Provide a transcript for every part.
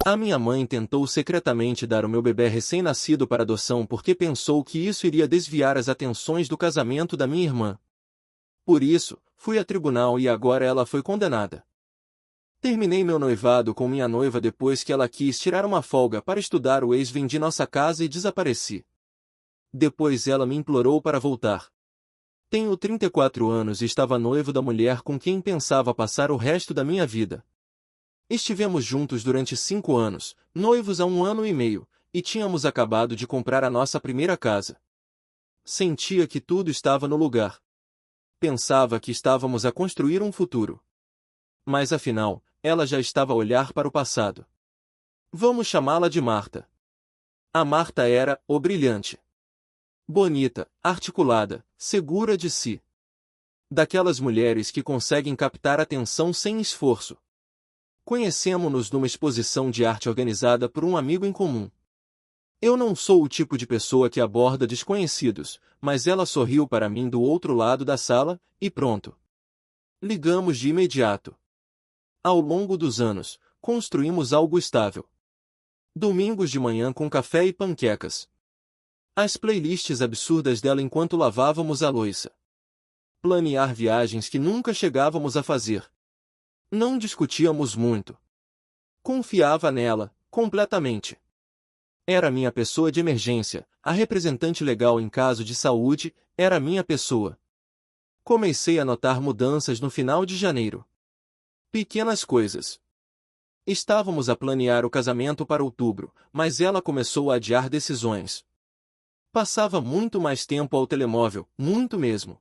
A minha mãe tentou secretamente dar o meu bebê recém-nascido para adoção porque pensou que isso iria desviar as atenções do casamento da minha irmã. Por isso, fui a tribunal e agora ela foi condenada. Terminei meu noivado com minha noiva depois que ela quis tirar uma folga para estudar. Vendi nossa casa e desapareci. Depois ela me implorou para voltar. Tenho 34 anos e estava noivo da mulher com quem pensava passar o resto da minha vida. Estivemos juntos durante 5 anos, noivos há 1 ano e meio, e tínhamos acabado de comprar a nossa primeira casa. Sentia que tudo estava no lugar. Pensava que estávamos a construir um futuro. Mas afinal, ela já estava a olhar para o passado. Vamos chamá-la de Marta. A Marta era o brilhante. Bonita, articulada, segura de si. Daquelas mulheres que conseguem captar atenção sem esforço. Conhecemo-nos numa exposição de arte organizada por um amigo em comum. Eu não sou o tipo de pessoa que aborda desconhecidos, mas ela sorriu para mim do outro lado da sala, e pronto. Ligamos de imediato. Ao longo dos anos, construímos algo estável. Domingos de manhã com café e panquecas. As playlists absurdas dela enquanto lavávamos a louça. Planear viagens que nunca chegávamos a fazer. Não discutíamos muito. Confiava nela, completamente. Era minha pessoa de emergência, a representante legal em caso de saúde, era minha pessoa. Comecei a notar mudanças no final de janeiro. Pequenas coisas. Estávamos a planear o casamento para outubro, mas ela começou a adiar decisões. Passava muito mais tempo ao telemóvel, muito mesmo.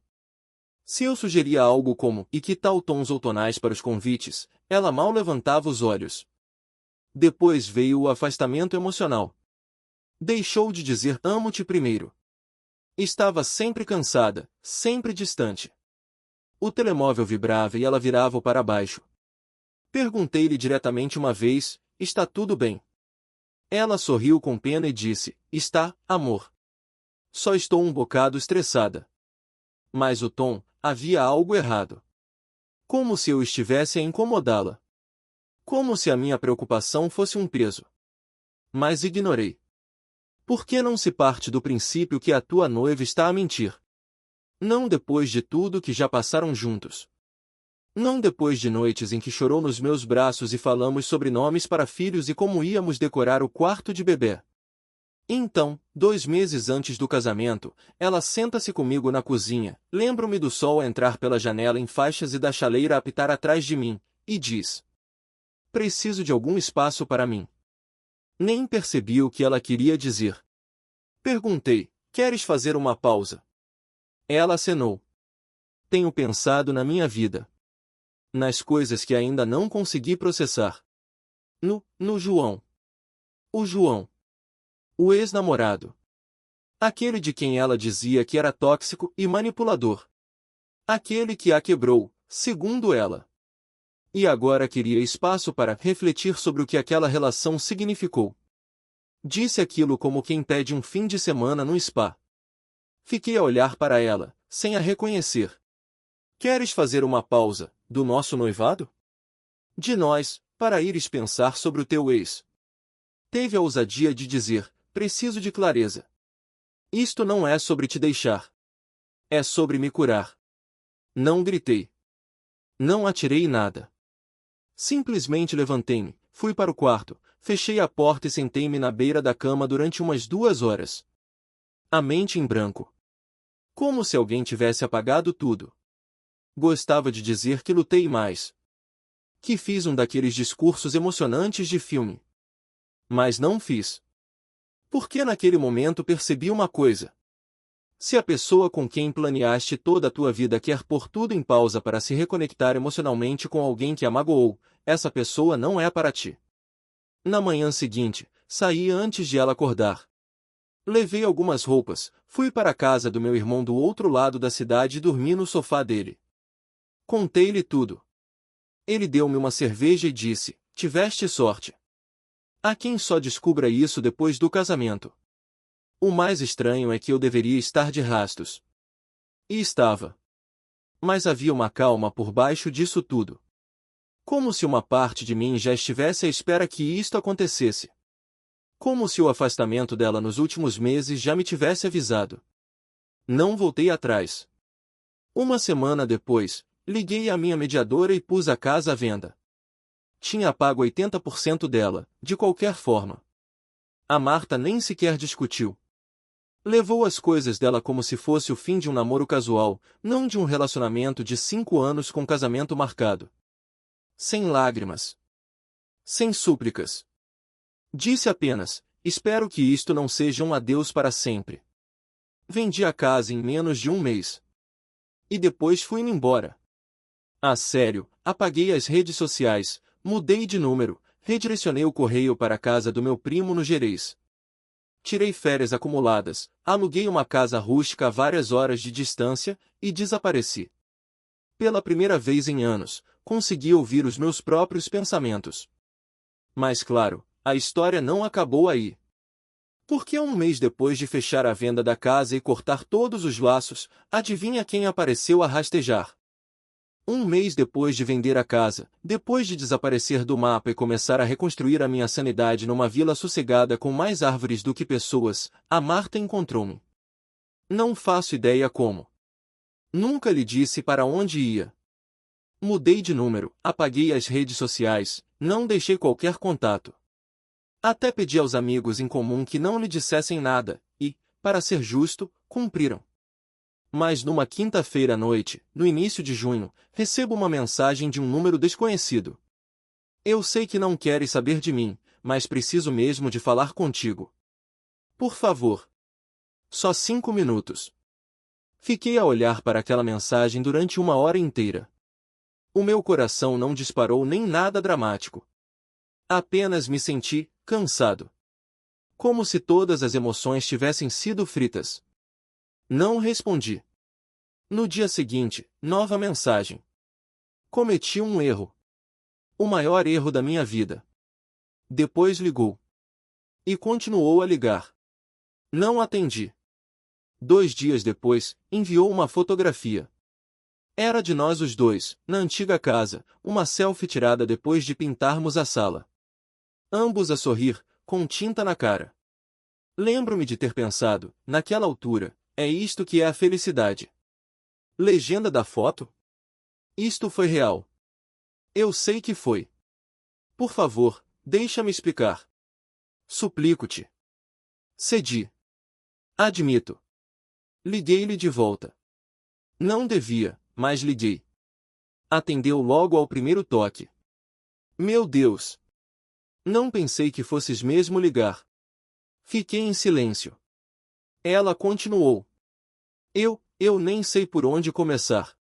Se eu sugeria algo como, e que tal tons outonais para os convites, ela mal levantava os olhos. Depois veio o afastamento emocional. Deixou de dizer amo-te primeiro. Estava sempre cansada, sempre distante. O telemóvel vibrava e ela virava-o para baixo. Perguntei-lhe diretamente uma vez, está tudo bem? Ela sorriu com pena e disse, está, amor. Só estou um bocado estressada. Mas o tom, havia algo errado. Como se eu estivesse a incomodá-la. Como se a minha preocupação fosse um peso. Mas ignorei. Por que não se parte do princípio que a tua noiva está a mentir? Não depois de tudo que já passaram juntos. Não depois de noites em que chorou nos meus braços e falamos sobre nomes para filhos e como íamos decorar o quarto de bebê. Então, 2 meses antes do casamento, ela senta-se comigo na cozinha, lembro-me do sol a entrar pela janela em faixas e da chaleira a apitar atrás de mim, e diz: preciso de algum espaço para mim. Nem percebi o que ela queria dizer. Perguntei, queres fazer uma pausa? Ela acenou. Tenho pensado na minha vida. Nas coisas que ainda não consegui processar. No João. O João. O ex-namorado. Aquele de quem ela dizia que era tóxico e manipulador. Aquele que a quebrou, segundo ela. E agora queria espaço para refletir sobre o que aquela relação significou. Disse aquilo como quem pede um fim de semana no spa. Fiquei a olhar para ela, sem a reconhecer. Queres fazer uma pausa, do nosso noivado? De nós, para ires pensar sobre o teu ex. Teve a ousadia de dizer, preciso de clareza. Isto não é sobre te deixar. É sobre me curar. Não gritei. Não atirei nada. Simplesmente levantei-me, fui para o quarto, fechei a porta e sentei-me na beira da cama durante umas 2 horas. A mente em branco. Como se alguém tivesse apagado tudo. Gostava de dizer que lutei mais. Que fiz um daqueles discursos emocionantes de filme. Mas não fiz. Porque naquele momento percebi uma coisa. Se a pessoa com quem planeaste toda a tua vida quer pôr tudo em pausa para se reconectar emocionalmente com alguém que a magoou, essa pessoa não é para ti. Na manhã seguinte, saí antes de ela acordar. Levei algumas roupas, fui para a casa do meu irmão do outro lado da cidade e dormi no sofá dele. Contei-lhe tudo. Ele deu-me uma cerveja e disse, tiveste sorte. Há quem só descubra isso depois do casamento. O mais estranho é que eu deveria estar de rastos. E estava. Mas havia uma calma por baixo disso tudo. Como se uma parte de mim já estivesse à espera que isto acontecesse. Como se o afastamento dela nos últimos meses já me tivesse avisado. Não voltei atrás. Uma semana depois, liguei à minha mediadora e pus a casa à venda. Tinha pago 80% dela, de qualquer forma. A Marta nem sequer discutiu. Levou as coisas dela como se fosse o fim de um namoro casual, não de um relacionamento de 5 anos com casamento marcado. Sem lágrimas. Sem súplicas. Disse apenas, espero que isto não seja um adeus para sempre. Vendi a casa em menos de um mês. E depois fui-me embora. A sério, apaguei as redes sociais, mudei de número, redirecionei o correio para a casa do meu primo no Gerês. Tirei férias acumuladas, aluguei uma casa rústica a várias horas de distância, e desapareci. Pela primeira vez em anos, consegui ouvir os meus próprios pensamentos. Mas claro, a história não acabou aí. Porque um mês depois de fechar a venda da casa e cortar todos os laços, adivinha quem apareceu a rastejar? Um mês depois de vender a casa, depois de desaparecer do mapa e começar a reconstruir a minha sanidade numa vila sossegada com mais árvores do que pessoas, a Marta encontrou-me. Não faço ideia como. Nunca lhe disse para onde ia. Mudei de número, apaguei as redes sociais, não deixei qualquer contato. Até pedi aos amigos em comum que não lhe dissessem nada, e, para ser justo, cumpriram. Mas numa quinta-feira à noite, no início de junho, recebo uma mensagem de um número desconhecido. Eu sei que não queres saber de mim, mas preciso mesmo de falar contigo. Por favor. Só 5 minutos. Fiquei a olhar para aquela mensagem durante 1 hora inteira. O meu coração não disparou nem nada dramático. Apenas me senti cansado. Como se todas as emoções tivessem sido fritas. Não respondi. No dia seguinte, nova mensagem. Cometi um erro. O maior erro da minha vida. Depois ligou. E continuou a ligar. Não atendi. 2 dias depois, enviou uma fotografia. Era de nós os dois, na antiga casa, uma selfie tirada depois de pintarmos a sala. Ambos a sorrir, com tinta na cara. Lembro-me de ter pensado, naquela altura, é isto que é a felicidade. Legenda da foto? Isto foi real. Eu sei que foi. Por favor, deixa-me explicar. Suplico-te. Cedi. Admito. Liguei-lhe de volta. Não devia, mas liguei. Atendeu logo ao primeiro toque. Meu Deus! Não pensei que fosses mesmo ligar. Fiquei em silêncio. Ela continuou. Eu nem sei por onde começar.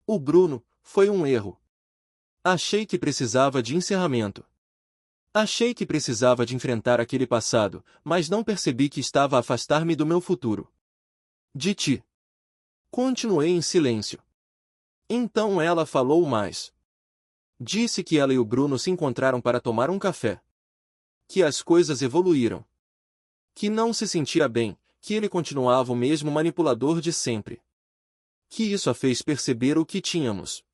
O Bruno, foi um erro. Achei que precisava de encerramento. Achei que precisava de enfrentar aquele passado, mas não percebi que estava a afastar-me do meu futuro. De ti. Continuei em silêncio. Então ela falou mais. Disse que ela e o Bruno se encontraram para tomar um café. Que as coisas evoluíram. Que não se sentia bem, que ele continuava o mesmo manipulador de sempre. Que isso a fez perceber o que tínhamos.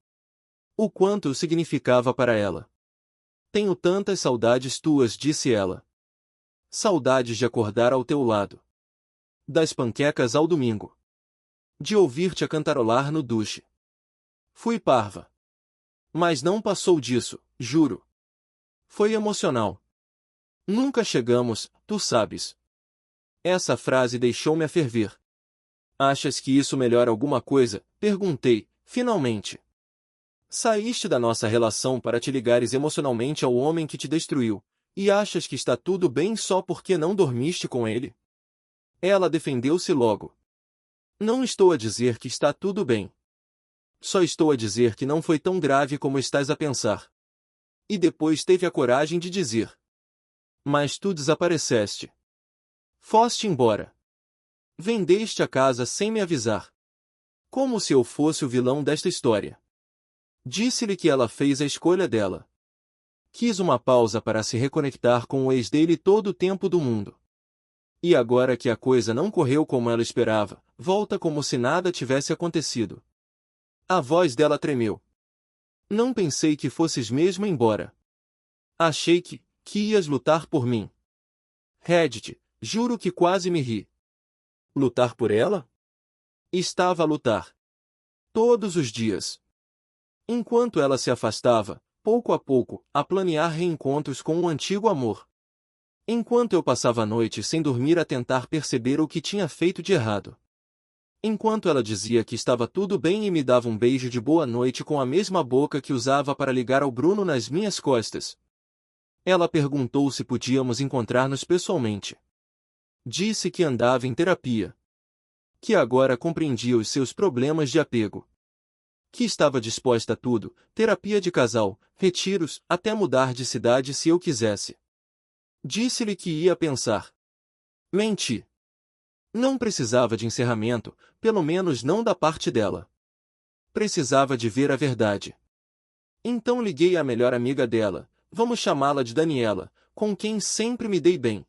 O quanto significava para ela. Tenho tantas saudades tuas, disse ela. Saudades de acordar ao teu lado. Das panquecas ao domingo. De ouvir-te a cantarolar no duche. Fui parva. Mas não passou disso, juro. Foi emocional. Nunca chegamos, tu sabes. Essa frase deixou-me a ferver. Achas que isso melhora alguma coisa? Perguntei, finalmente. Saíste da nossa relação para te ligares emocionalmente ao homem que te destruiu, e achas que está tudo bem só porque não dormiste com ele? Ela defendeu-se logo. Não estou a dizer que está tudo bem. Só estou a dizer que não foi tão grave como estás a pensar. E depois teve a coragem de dizer. Mas tu desapareceste. Foste embora. Vendeste a casa sem me avisar. Como se eu fosse o vilão desta história. Disse-lhe que ela fez a escolha dela. Quis uma pausa para se reconectar com o ex dele todo o tempo do mundo. E agora que a coisa não correu como ela esperava, volta como se nada tivesse acontecido. A voz dela tremeu. Não pensei que fosses mesmo embora. Achei que ias lutar por mim. Reddit, juro que quase me ri. Lutar por ela? Estava a lutar. Todos os dias. Enquanto ela se afastava, pouco a pouco, a planear reencontros com o antigo amor. Enquanto eu passava a noite sem dormir a tentar perceber o que tinha feito de errado. Enquanto ela dizia que estava tudo bem e me dava um beijo de boa noite com a mesma boca que usava para ligar ao Bruno nas minhas costas. Ela perguntou se podíamos encontrar-nos pessoalmente. Disse que andava em terapia. Que agora compreendia os seus problemas de apego. Que estava disposta a tudo, terapia de casal, retiros, até mudar de cidade se eu quisesse. Disse-lhe que ia pensar. Menti. Não precisava de encerramento, pelo menos não da parte dela. Precisava de ver a verdade. Então liguei à melhor amiga dela, vamos chamá-la de Daniela, com quem sempre me dei bem.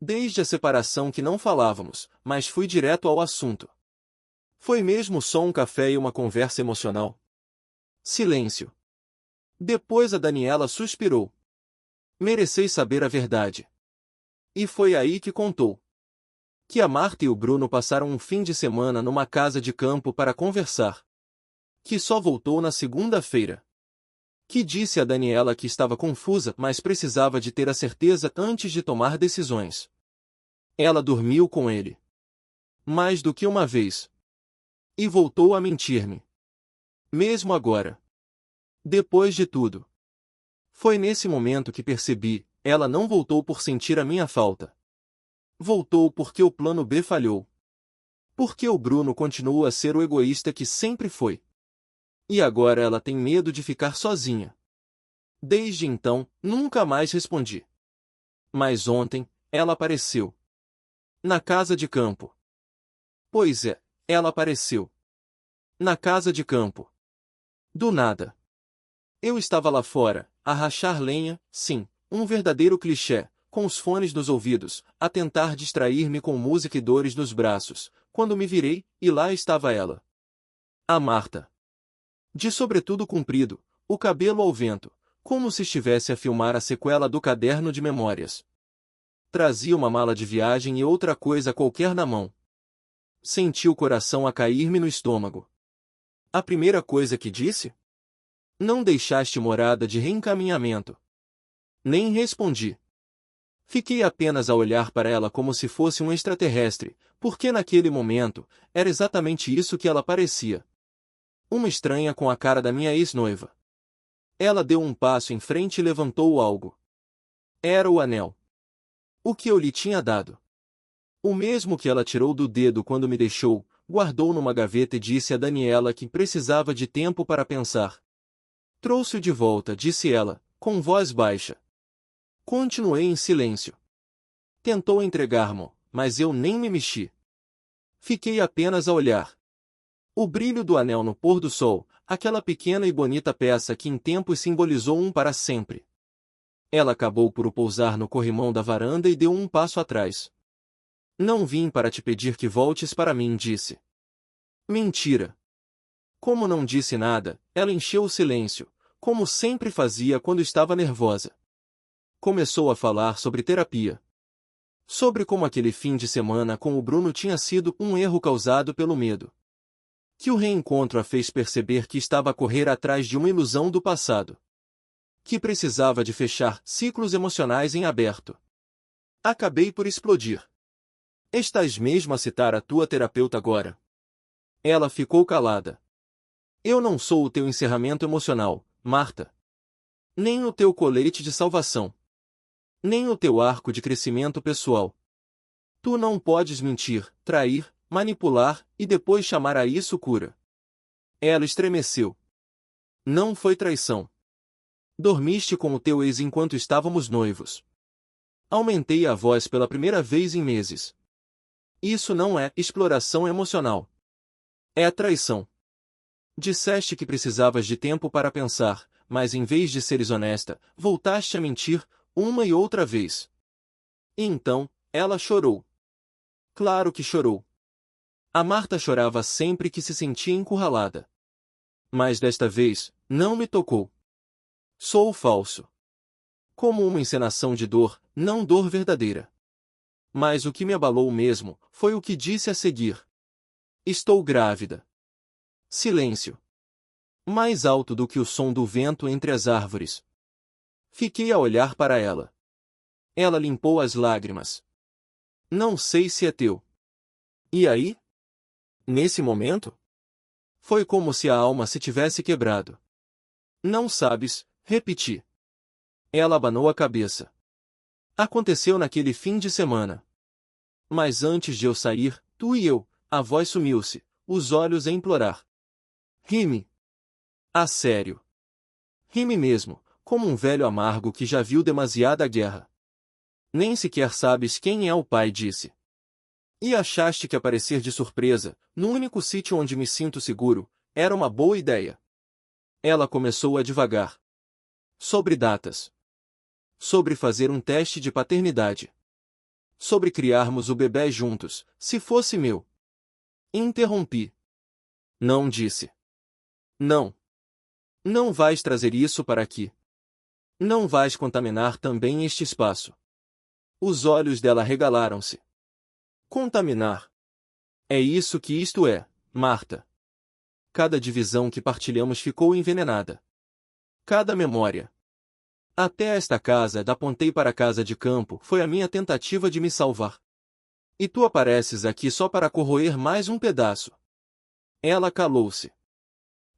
Desde a separação que não falávamos, mas fui direto ao assunto. Foi mesmo só um café e uma conversa emocional. Silêncio. Depois a Daniela suspirou. Mereceis saber a verdade. E foi aí que contou. Que a Marta e o Bruno passaram um fim de semana numa casa de campo para conversar. Que só voltou na segunda-feira. Que disse a Daniela que estava confusa, mas precisava de ter a certeza antes de tomar decisões. Ela dormiu com ele. Mais do que uma vez. E voltou a mentir-me. Mesmo agora. Depois de tudo. Foi nesse momento que percebi, ela não voltou por sentir a minha falta. Voltou porque o plano B falhou. Porque o Bruno continua a ser o egoísta que sempre foi. E agora ela tem medo de ficar sozinha. Desde então, nunca mais respondi. Mas ontem, ela apareceu. Na casa de campo. Pois é, ela apareceu. Na casa de campo. Do nada. Eu estava lá fora, a rachar lenha, sim, um verdadeiro clichê, com os fones nos ouvidos, a tentar distrair-me com música e dores nos braços, quando me virei, e lá estava ela. A Marta. De sobretudo comprido, o cabelo ao vento, como se estivesse a filmar a sequela do caderno de memórias. Trazia uma mala de viagem e outra coisa qualquer na mão. Senti o coração a cair-me no estômago. A primeira coisa que disse? Não deixaste morada de reencaminhamento. Nem respondi. Fiquei apenas a olhar para ela como se fosse um extraterrestre, porque naquele momento, era exatamente isso que ela parecia. Uma estranha com a cara da minha ex-noiva. Ela deu um passo em frente e levantou algo. Era o anel. O que eu lhe tinha dado. O mesmo que ela tirou do dedo quando me deixou, guardou numa gaveta e disse a Daniela que precisava de tempo para pensar. Trouxe-o de volta, disse ela, com voz baixa. Continuei em silêncio. Tentou entregar-mo, mas eu nem me mexi. Fiquei apenas a olhar. O brilho do anel no pôr do sol, aquela pequena e bonita peça que em tempos simbolizou um para sempre. Ela acabou por o pousar no corrimão da varanda e deu um passo atrás. Não vim para te pedir que voltes para mim, disse. Mentira. Como não disse nada, ela encheu o silêncio, como sempre fazia quando estava nervosa. Começou a falar sobre terapia. Sobre como aquele fim de semana com o Bruno tinha sido um erro causado pelo medo. Que o reencontro a fez perceber que estava a correr atrás de uma ilusão do passado. Que precisava de fechar ciclos emocionais em aberto. Acabei por explodir. Estás mesmo a citar a tua terapeuta agora? Ela ficou calada. Eu não sou o teu encerramento emocional, Marta. Nem o teu colete de salvação. Nem o teu arco de crescimento pessoal. Tu não podes mentir, trair, manipular, e depois chamar a isso cura. Ela estremeceu. Não foi traição. Dormiste com o teu ex enquanto estávamos noivos. Aumentei a voz pela primeira vez em meses. Isso não é exploração emocional. É traição. Disseste que precisavas de tempo para pensar, mas em vez de seres honesta, voltaste a mentir, uma e outra vez. E então, ela chorou. Claro que chorou. A Marta chorava sempre que se sentia encurralada. Mas desta vez, não me tocou. Sou falso. Como uma encenação de dor, não dor verdadeira. Mas o que me abalou mesmo, foi o que disse a seguir. Estou grávida. Silêncio. Mais alto do que o som do vento entre as árvores. Fiquei a olhar para ela. Ela limpou as lágrimas. Não sei se é teu. E aí? Nesse momento? Foi como se a alma se tivesse quebrado. Não sabes, repeti. Ela abanou a cabeça. Aconteceu naquele fim de semana. Mas antes de eu sair, tu e eu, a voz sumiu-se, os olhos a implorar. Rime. A sério. Rime mesmo, como um velho amargo que já viu demasiada guerra. Nem sequer sabes quem é o pai, disse. E achaste que aparecer de surpresa, no único sítio onde me sinto seguro, era uma boa ideia. Ela começou a divagar. Sobre datas. Sobre fazer um teste de paternidade. Sobre criarmos o bebê juntos, se fosse meu. Interrompi. Não disse. Não. Não vais trazer isso para aqui. Não vais contaminar também este espaço. Os olhos dela regalaram-se. Contaminar. É isso que isto é, Marta. Cada divisão que partilhamos ficou envenenada. Cada memória. Até esta casa da Pontei para a casa de campo foi a minha tentativa de me salvar. E tu apareces aqui só para corroer mais um pedaço. Ela calou-se.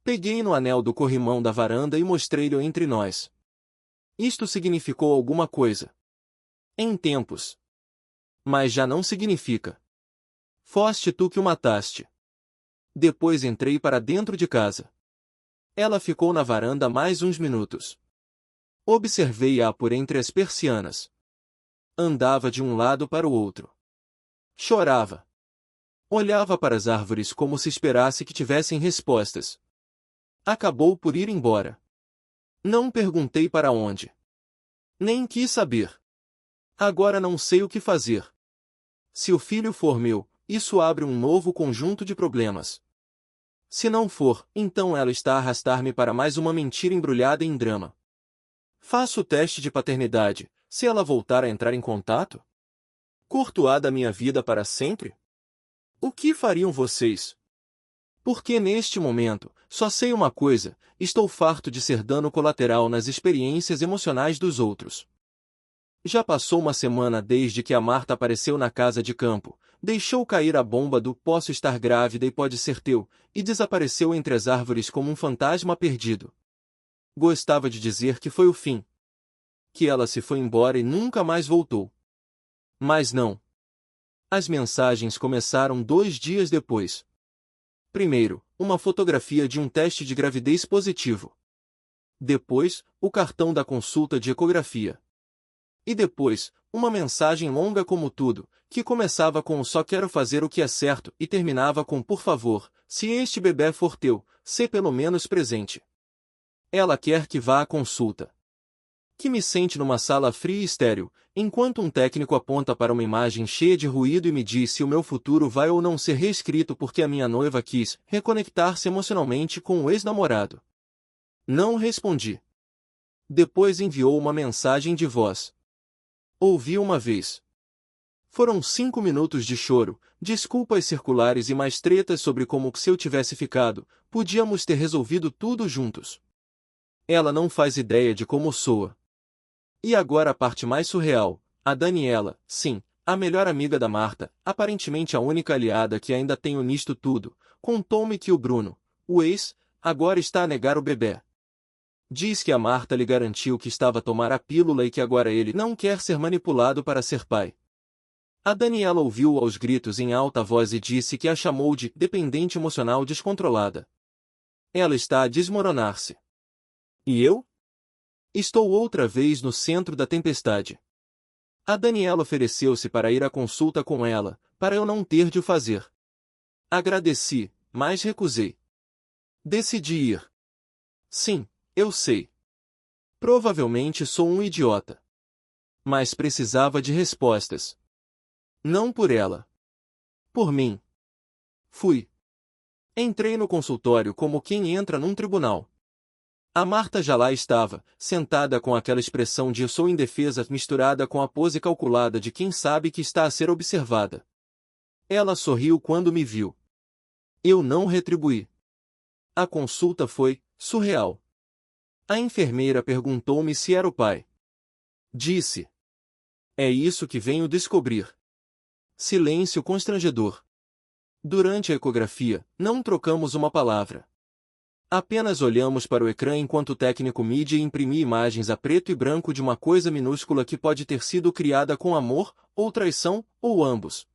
Peguei no anel do corrimão da varanda e mostrei-lhe entre nós. Isto significou alguma coisa. Em tempos. Mas já não significa. Foste tu que o mataste. Depois entrei para dentro de casa. Ela ficou na varanda mais uns minutos. Observei-a por entre as persianas. Andava de um lado para o outro. Chorava. Olhava para as árvores como se esperasse que tivessem respostas. Acabou por ir embora. Não perguntei para onde. Nem quis saber. Agora não sei o que fazer. Se o filho for meu, isso abre um novo conjunto de problemas. Se não for, então ela está a arrastar-me para mais uma mentira embrulhada em drama. Faço o teste de paternidade, se ela voltar a entrar em contato? Curto-a da minha vida para sempre? O que fariam vocês? Porque neste momento, só sei uma coisa, estou farto de ser dano colateral nas experiências emocionais dos outros. Já passou uma semana desde que a Marta apareceu na casa de campo, deixou cair a bomba do "posso estar grávida e pode ser teu", e desapareceu entre as árvores como um fantasma perdido. Gostava de dizer que foi o fim. Que ela se foi embora e nunca mais voltou. Mas não. As mensagens começaram 2 dias depois. Primeiro, uma fotografia de um teste de gravidez positivo. Depois, o cartão da consulta de ecografia. E depois, uma mensagem longa como tudo, que começava com "só quero fazer o que é certo" e terminava com "por favor, se este bebê for teu, sê pelo menos presente". Ela quer que vá à consulta. Que me sente numa sala fria e estéril, enquanto um técnico aponta para uma imagem cheia de ruído e me diz se o meu futuro vai ou não ser reescrito porque a minha noiva quis reconectar-se emocionalmente com o ex-namorado. Não respondi. Depois enviou uma mensagem de voz. Ouvi uma vez. Foram 5 minutos de choro, desculpas circulares e mais tretas sobre como se eu tivesse ficado, podíamos ter resolvido tudo juntos. Ela não faz ideia de como soa. E agora a parte mais surreal, a Daniela, sim, a melhor amiga da Marta, aparentemente a única aliada que ainda tenho nisto tudo, contou-me que o Bruno, o ex, agora está a negar o bebê. Diz que a Marta lhe garantiu que estava a tomar a pílula e que agora ele não quer ser manipulado para ser pai. A Daniela ouviu aos gritos em alta voz e disse que a chamou de dependente emocional descontrolada. Ela está a desmoronar-se. E eu? Estou outra vez no centro da tempestade. A Daniela ofereceu-se para ir à consulta com ela, para eu não ter de o fazer. Agradeci, mas recusei. Decidi ir. Sim, eu sei. Provavelmente sou um idiota. Mas precisava de respostas. Não por ela. Por mim. Fui. Entrei no consultório como quem entra num tribunal. A Marta já lá estava, sentada com aquela expressão de eu sou indefesa misturada com a pose calculada de quem sabe que está a ser observada. Ela sorriu quando me viu. Eu não retribuí. A consulta foi surreal. A enfermeira perguntou-me se era o pai. Disse: é isso que venho descobrir. Silêncio constrangedor. Durante a ecografia, não trocamos uma palavra. Apenas olhamos para o ecrã enquanto o técnico mide e imprime imagens a preto e branco de uma coisa minúscula que pode ter sido criada com amor, ou traição, ou ambos.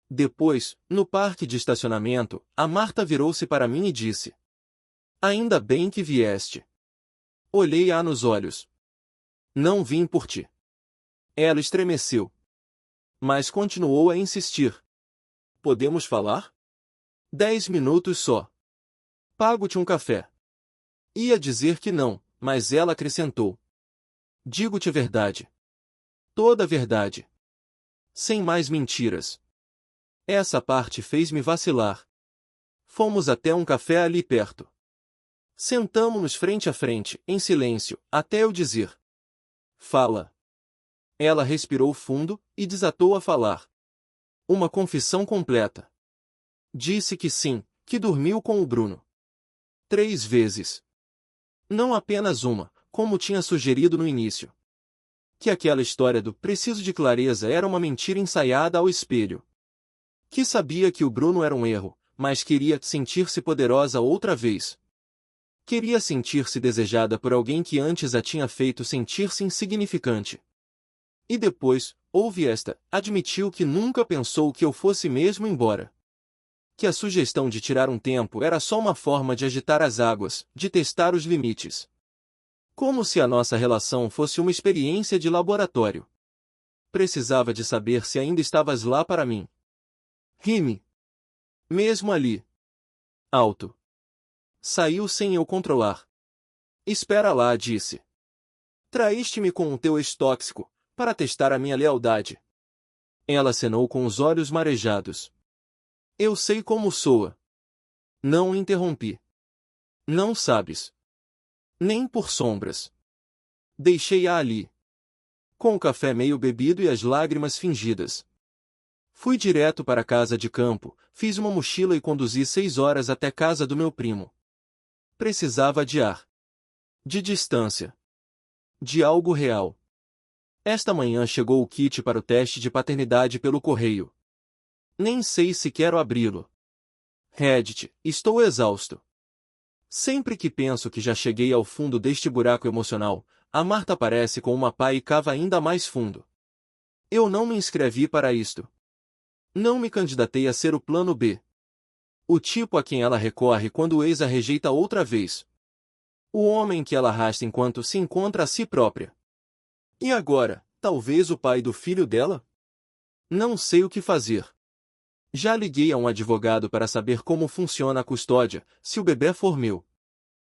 Depois, no parque de estacionamento, a Marta virou-se para mim e disse: ainda bem que vieste. Olhei-a nos olhos. Não vim por ti. Ela estremeceu. Mas continuou a insistir. Podemos falar? 10 minutos só. Pago-te um café. Ia dizer que não, mas ela acrescentou. Digo-te a verdade. Toda a verdade. Sem mais mentiras. Essa parte fez-me vacilar. Fomos até um café ali perto. Sentamo-nos frente a frente, em silêncio, até eu dizer: fala. Ela respirou fundo e desatou a falar. Uma confissão completa. Disse que sim, que dormiu com o Bruno. 3 vezes. Não apenas uma, como tinha sugerido no início. Que aquela história do preciso de clareza era uma mentira ensaiada ao espelho. Que sabia que o Bruno era um erro, mas queria sentir-se poderosa outra vez. Queria sentir-se desejada por alguém que antes a tinha feito sentir-se insignificante. E depois, houve esta, admitiu que nunca pensou que eu fosse mesmo embora. Que a sugestão de tirar um tempo era só uma forma de agitar as águas, de testar os limites. Como se a nossa relação fosse uma experiência de laboratório. Precisava de saber se ainda estavas lá para mim. Ri-me. Mesmo ali. Alto. Saiu sem eu controlar. Espera lá, disse. Traíste-me com o teu ex-tóxico, para testar a minha lealdade. Ela acenou com os olhos marejados. Eu sei como soa. Não interrompi. Não sabes. Nem por sombras. Deixei-a ali. Com o café meio bebido e as lágrimas fingidas. Fui direto para a casa de campo, fiz uma mochila e conduzi 6 horas até casa do meu primo. Precisava de ar. De distância. De algo real. Esta manhã chegou o kit para o teste de paternidade pelo correio. Nem sei se quero abri-lo. Reddit, estou exausto. Sempre que penso que já cheguei ao fundo deste buraco emocional, a Marta aparece com uma pá e cava ainda mais fundo. Eu não me inscrevi para isto. Não me candidatei a ser o plano B. O tipo a quem ela recorre quando o ex a rejeita outra vez. O homem que ela arrasta enquanto se encontra a si própria. E agora, talvez o pai do filho dela? Não sei o que fazer. Já liguei a um advogado para saber como funciona a custódia, se o bebê for meu.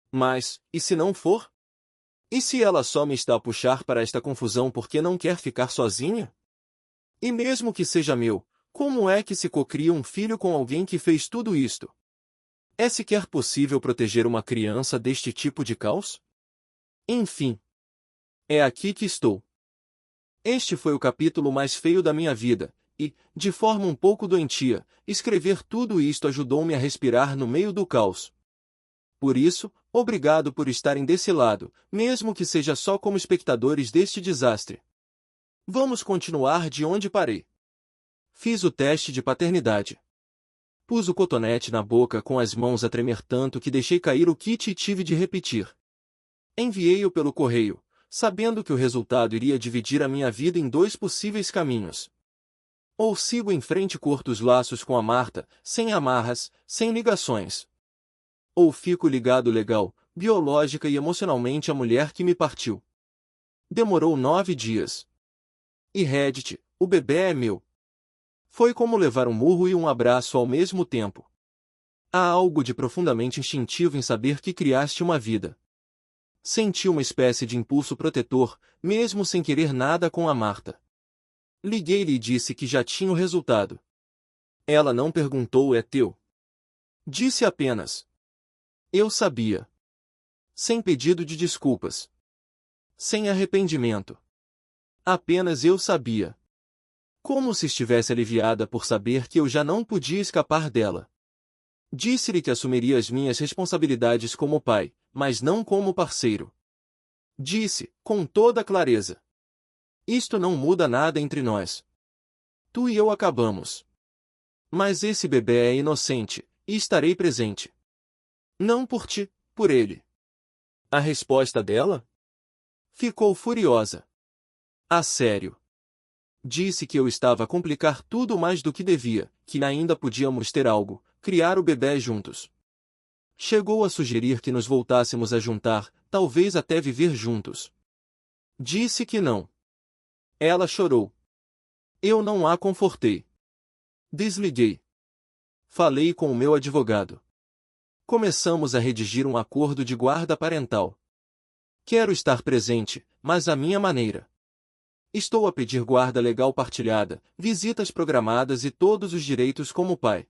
Mas, e se não for? E se ela só me está a puxar para esta confusão porque não quer ficar sozinha? E mesmo que seja meu, como é que se cocria um filho com alguém que fez tudo isto? É sequer possível proteger uma criança deste tipo de caos? Enfim. É aqui que estou. Este foi o capítulo mais feio da minha vida, e, de forma um pouco doentia, escrever tudo isto ajudou-me a respirar no meio do caos. Por isso, obrigado por estarem desse lado, mesmo que seja só como espectadores deste desastre. Vamos continuar de onde parei. Fiz o teste de paternidade. Pus o cotonete na boca com as mãos a tremer tanto que deixei cair o kit e tive de repetir. Enviei-o pelo correio, sabendo que o resultado iria dividir a minha vida em 2 possíveis caminhos. Ou sigo em frente e corto os laços com a Marta, sem amarras, sem ligações. Ou fico ligado legal, biológica e emocionalmente à mulher que me partiu. Demorou 9 dias. E Reddit, o bebê é meu. Foi como levar um murro e um abraço ao mesmo tempo. Há algo de profundamente instintivo em saber que criaste uma vida. Senti uma espécie de impulso protetor, mesmo sem querer nada com a Marta. Liguei-lhe e disse que já tinha o resultado. Ela não perguntou: é teu? Disse apenas. Eu sabia. Sem pedido de desculpas. Sem arrependimento. Apenas eu sabia. Como se estivesse aliviada por saber que eu já não podia escapar dela. Disse-lhe que assumiria as minhas responsabilidades como pai, mas não como parceiro. Disse, com toda clareza. Isto não muda nada entre nós. Tu e eu acabamos. Mas esse bebê é inocente, e estarei presente. Não por ti, por ele. A resposta dela? Ficou furiosa. A sério. Disse que eu estava a complicar tudo mais do que devia, que ainda podíamos ter algo, criar o bebê juntos. Chegou a sugerir que nos voltássemos a juntar, talvez até viver juntos. Disse que não. Ela chorou. Eu não a confortei. Desliguei. Falei com o meu advogado. Começamos a redigir um acordo de guarda parental. Quero estar presente, mas à minha maneira. Estou a pedir guarda legal partilhada, visitas programadas e todos os direitos como pai.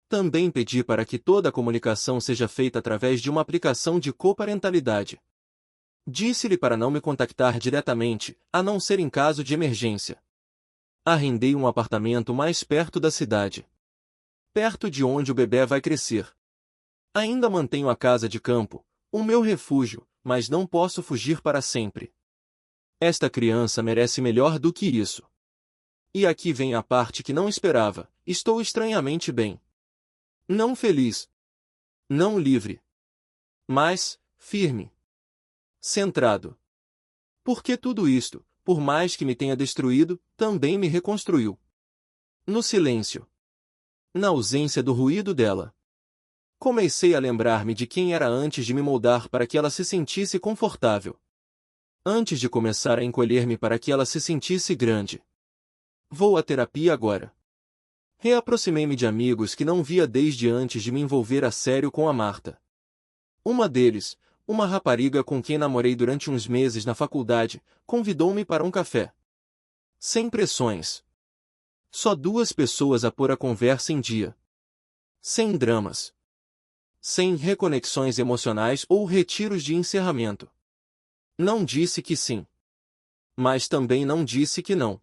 Também pedi para que toda a comunicação seja feita através de uma aplicação de coparentalidade. Disse-lhe para não me contactar diretamente, a não ser em caso de emergência. Arrendei um apartamento mais perto da cidade. Perto de onde o bebê vai crescer. Ainda mantenho a casa de campo, o meu refúgio, mas não posso fugir para sempre. Esta criança merece melhor do que isso. E aqui vem a parte que não esperava, estou estranhamente bem. Não feliz. Não livre. Mas, firme. Centrado. Porque tudo isto, por mais que me tenha destruído, também me reconstruiu. No silêncio. Na ausência do ruído dela. Comecei a lembrar-me de quem era antes de me moldar para que ela se sentisse confortável. Antes de começar a encolher-me para que ela se sentisse grande. Vou à terapia agora. Reaproximei-me de amigos que não via desde antes de me envolver a sério com a Marta. Uma deles, uma rapariga com quem namorei durante uns meses na faculdade, convidou-me para um café. Sem pressões. Só duas pessoas a pôr a conversa em dia. Sem dramas. Sem reconexões emocionais ou retiros de encerramento. Não disse que sim. Mas também não disse que não.